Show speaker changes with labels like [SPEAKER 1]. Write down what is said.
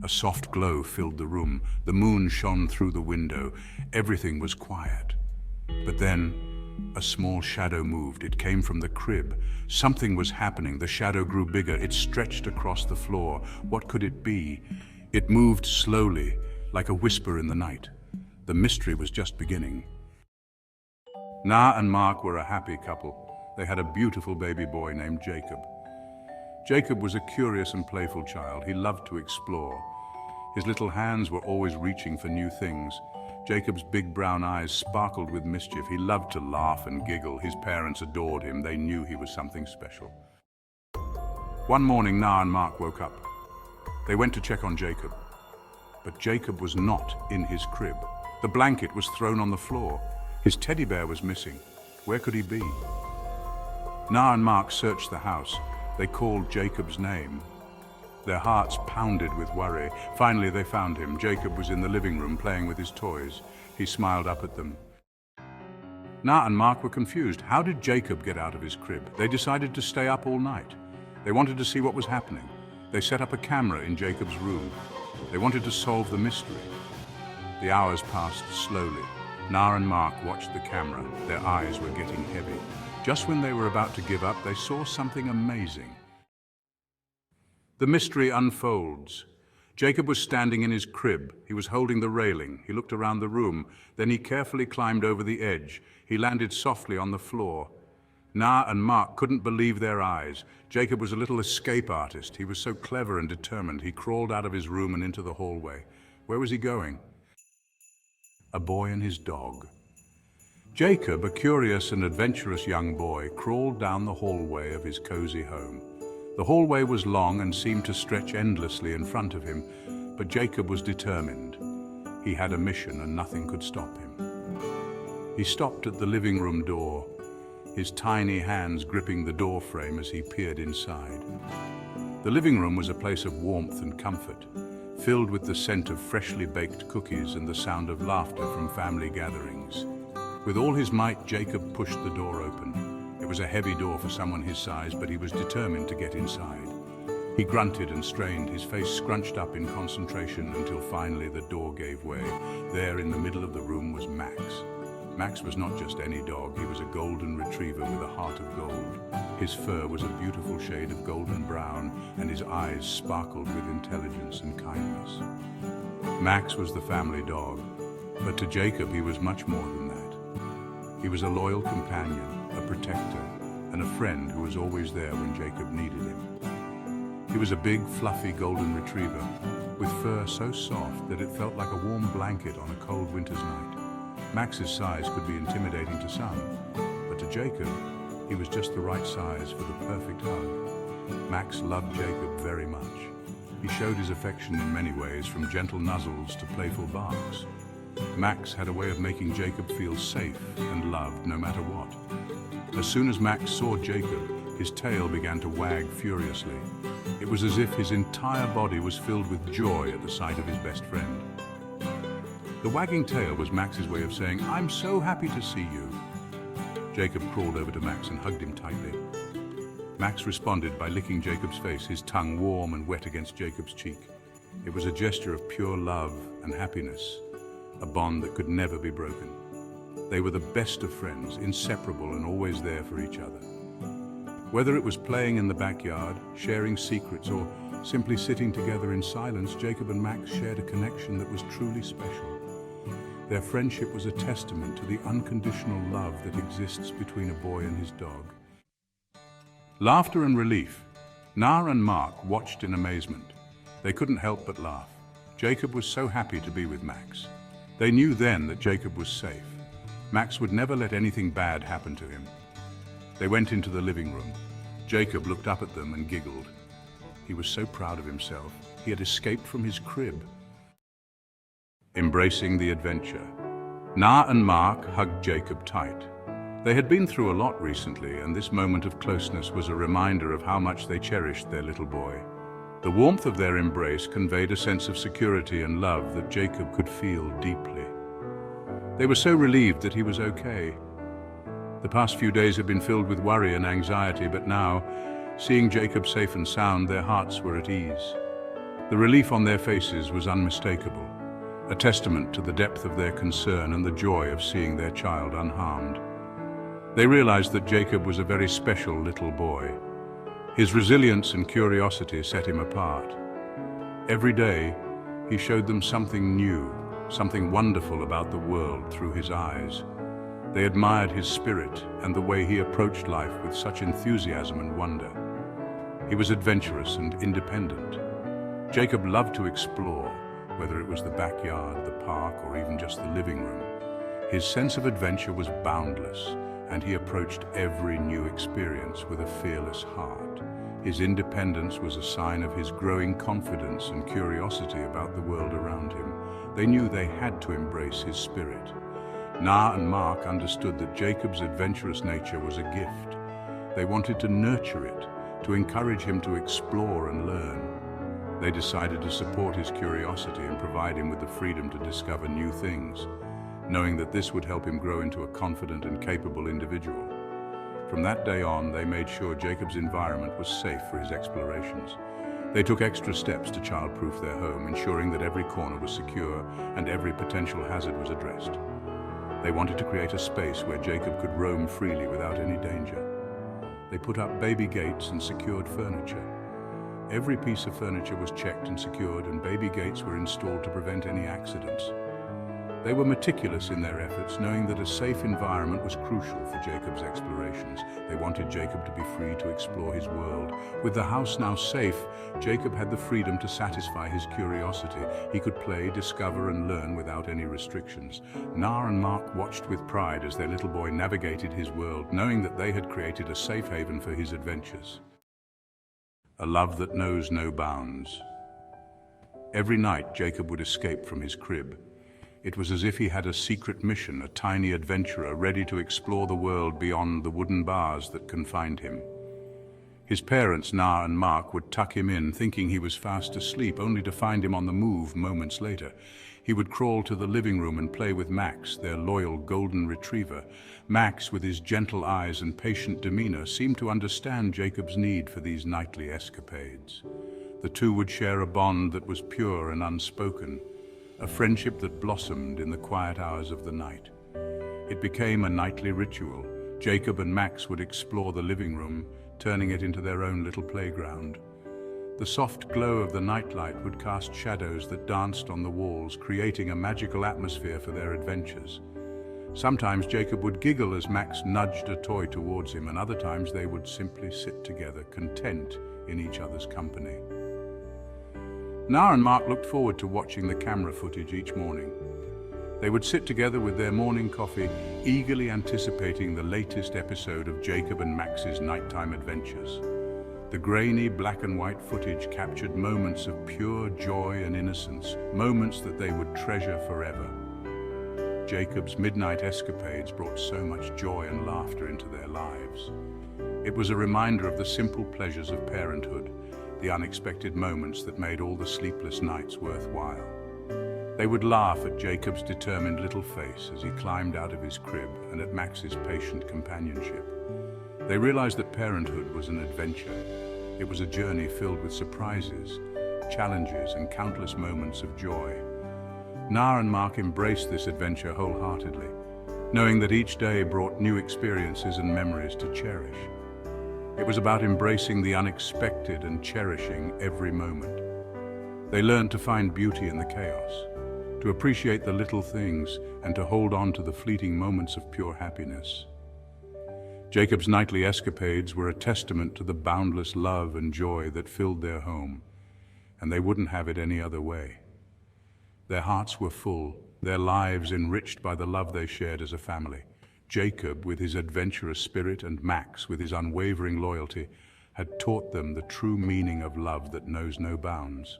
[SPEAKER 1] A soft glow filled the room. The moon shone through the window. Everything was quiet. But then, a small shadow moved. It came from the crib. Something was happening. The shadow grew bigger. It stretched across the floor. What could it be? It moved slowly, like a whisper in the night. The mystery was just beginning. Na and Mark were a happy couple. They had a beautiful baby boy named Jacob. Jacob was a curious and playful child. He loved to explore. His little hands were always reaching for new things. Jacob's big brown eyes sparkled with mischief. He loved to laugh and giggle. His parents adored him. They knew he was something special. One morning, Na and Mark woke up. They went to check on Jacob. But Jacob was not in his crib. The blanket was thrown on the floor. His teddy bear was missing. Where could he be? Na and Mark searched the house. They called Jacob's name. Their hearts pounded with worry. Finally, they found him. Jacob was in the living room playing with his toys. He smiled up at them. Na and Mark were confused. How did Jacob get out of his crib? They decided to stay up all night. They wanted to see what was happening. They set up a camera in Jacob's room. They wanted to solve the mystery. The hours passed slowly. Na and Mark watched the camera. Their eyes were getting heavy. Just when they were about to give up, they saw something amazing. The mystery unfolds. Jacob was standing in his crib. He was holding the railing. He looked around the room. Then he carefully climbed over the edge. He landed softly on the floor. Na and Mark couldn't believe their eyes. Jacob was a little escape artist. He was so clever and determined. He crawled out of his room and into the hallway. Where was he going? A boy and his dog. Jacob, a curious and adventurous young boy, crawled down the hallway of his cozy home. The hallway was long and seemed to stretch endlessly in front of him, but Jacob was determined. He had a mission and nothing could stop him. He stopped at the living room door, his tiny hands gripping the door frame as he peered inside. The living room was a place of warmth and comfort, filled with the scent of freshly baked cookies and the sound of laughter from family gatherings. With all his might, Jacob pushed the door open. It was a heavy door for someone his size, but he was determined to get inside. He grunted and strained, his face scrunched up in concentration until finally the door gave way. There in the middle of the room was Max. Max was not just any dog, he was a golden retriever with a heart of gold. His fur was a beautiful shade of golden brown, and his eyes sparkled with intelligence and kindness. Max was the family dog, but to Jacob he was much more than that. He was a loyal companion, a protector, and a friend who was always there when Jacob needed him. He was a big, fluffy golden retriever, with fur so soft that it felt like a warm blanket on a cold winter's night. Max's size could be intimidating to some, but to Jacob, he was just the right size for the perfect hug. Max loved Jacob very much. He showed his affection in many ways, from gentle nuzzles to playful barks. Max had a way of making Jacob feel safe and loved no matter what. As soon as Max saw Jacob, his tail began to wag furiously. It was as if his entire body was filled with joy at the sight of his best friend. The wagging tail was Max's way of saying, "I'm so happy to see you." Jacob crawled over to Max and hugged him tightly. Max responded by licking Jacob's face, his tongue warm and wet against Jacob's cheek. It was a gesture of pure love and happiness, a bond that could never be broken. They were the best of friends, inseparable and always there for each other. Whether it was playing in the backyard, sharing secrets, or simply sitting together in silence, Jacob and Max shared a connection that was truly special. Their friendship was a testament to the unconditional love that exists between a boy and his dog. Laughter and relief. Na and Mark watched in amazement. They couldn't help but laugh. Jacob was so happy to be with Max. They knew then that Jacob was safe. Max would never let anything bad happen to him. They went into the living room. Jacob looked up at them and giggled. He was so proud of himself. He had escaped from his crib. Embracing the adventure, Na and Mark hugged Jacob tight. They had been through a lot recently, and this moment of closeness was a reminder of how much they cherished their little boy. The warmth of their embrace conveyed a sense of security and love that Jacob could feel deeply. They were so relieved that he was okay. The past few days had been filled with worry and anxiety, but now, seeing Jacob safe and sound, their hearts were at ease. The relief on their faces was unmistakable, a testament to the depth of their concern and the joy of seeing their child unharmed. They realized that Jacob was a very special little boy. His resilience and curiosity set him apart. Every day, he showed them something new, something wonderful about the world through his eyes. They admired his spirit and the way he approached life with such enthusiasm and wonder. He was adventurous and independent. Jacob loved to explore, whether it was the backyard, the park, or even just the living room. His sense of adventure was boundless, and he approached every new experience with a fearless heart. His independence was a sign of his growing confidence and curiosity about the world around him. They knew they had to embrace his spirit. Na and Mark understood that Jacob's adventurous nature was a gift. They wanted to nurture it, to encourage him to explore and learn. They decided to support his curiosity and provide him with the freedom to discover new things, knowing that this would help him grow into a confident and capable individual. From that day on, they made sure Jacob's environment was safe for his explorations. They took extra steps to child-proof their home, ensuring that every corner was secure and every potential hazard was addressed. They wanted to create a space where Jacob could roam freely without any danger. They put up baby gates and secured furniture. Every piece of furniture was checked and secured, and baby gates were installed to prevent any accidents. They were meticulous in their efforts, knowing that a safe environment was crucial for Jacob's explorations. They wanted Jacob to be free to explore his world. With the house now safe, Jacob had the freedom to satisfy his curiosity. He could play, discover, and learn without any restrictions. Na and Mark watched with pride as their little boy navigated his world, knowing that they had created a safe haven for his adventures. A love that knows no bounds. Every night, Jacob would escape from his crib. It was as if he had a secret mission, a tiny adventurer ready to explore the world beyond the wooden bars that confined him. His parents, Na and Mark, would tuck him in, thinking he was fast asleep, only to find him on the move moments later. He would crawl to the living room and play with Max, their loyal golden retriever. Max, with his gentle eyes and patient demeanor, seemed to understand Jacob's need for these nightly escapades. The two would share a bond that was pure and unspoken, a friendship that blossomed in the quiet hours of the night. It became a nightly ritual. Jacob and Max would explore the living room, turning it into their own little playground. The soft glow of the nightlight would cast shadows that danced on the walls, creating a magical atmosphere for their adventures. Sometimes Jacob would giggle as Max nudged a toy towards him, and other times they would simply sit together, content in each other's company. Na and Mark looked forward to watching the camera footage each morning. They would sit together with their morning coffee, eagerly anticipating the latest episode of Jacob and Max's nighttime adventures. The grainy black and white footage captured moments of pure joy and innocence, moments that they would treasure forever. Jacob's midnight escapades brought so much joy and laughter into their lives. It was a reminder of the simple pleasures of parenthood, the unexpected moments that made all the sleepless nights worthwhile. They would laugh at Jacob's determined little face as he climbed out of his crib and at Max's patient companionship. They realized that parenthood was an adventure. It was a journey filled with surprises, challenges, and countless moments of joy. Na and Mark embraced this adventure wholeheartedly, knowing that each day brought new experiences and memories to cherish. It was about embracing the unexpected and cherishing every moment. They learned to find beauty in the chaos, to appreciate the little things, and to hold on to the fleeting moments of pure happiness. Jacob's nightly escapades were a testament to the boundless love and joy that filled their home, and they wouldn't have it any other way. Their hearts were full, their lives enriched by the love they shared as a family. Jacob, with his adventurous spirit, and Max, with his unwavering loyalty, had taught them the true meaning of love that knows no bounds.